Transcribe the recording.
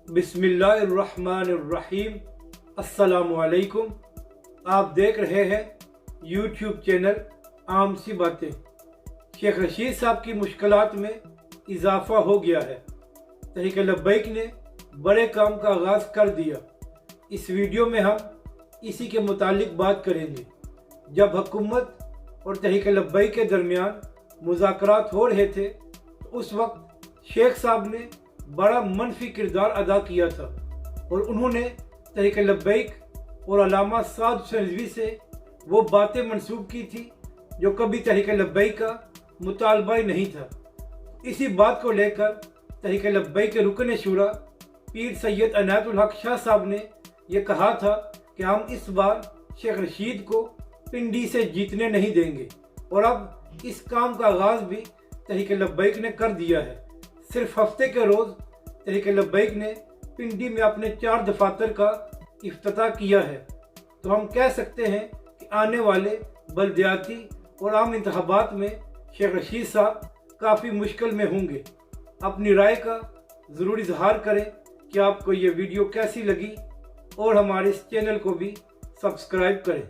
बिस्मिल्लाहिर्रहमानिर्रहीम। अस्सलामुअलैकुम। आप देख रहे हैं यूट्यूब चैनल आम सी बातें। शेख रशीद साहब की मुश्किलात में इजाफा हो गया है। तहरीक लब्बैक ने बड़े काम का आगाज़ कर दिया। इस वीडियो में हम इसी के मुतालिक बात करेंगे। जब हुकूमत और तहरीक लब्बैक के दरमियान मुज़ाकरात हो रहे थे तो उस वक्त शेख साहब ने बड़ा मनफी किरदार अदा किया था और उन्होंने तहरीक लब्बैक और अल्लामा साद हुसैन रिज़वी से वो बातें मंसूब की थी जो कभी तहरीक लब्बैक का मुतालबा ही नहीं था। इसी बात को लेकर तहरीक लब्बैक के रुकन शूरा पीर सैयद अनायतुल हक शाह साहब ने यह कहा था कि हम इस बार शेख रशीद को पिंडी से जीतने नहीं देंगे, और अब इस काम का आगाज़ भी तहरीक लब्बैक ने कर दिया है। सिर्फ हफ्ते के रोज़ तहरीक लब्बैक ने पिंडी में अपने 4 दफातर का इफ्तिताह किया है। तो हम कह सकते हैं कि आने वाले बल्दियाती और आम इंतखाबात में शेख रशीद साहब काफ़ी मुश्किल में होंगे। अपनी राय का ज़रूर इजहार करें कि आपको ये वीडियो कैसी लगी, और हमारे इस चैनल को भी सब्सक्राइब करें।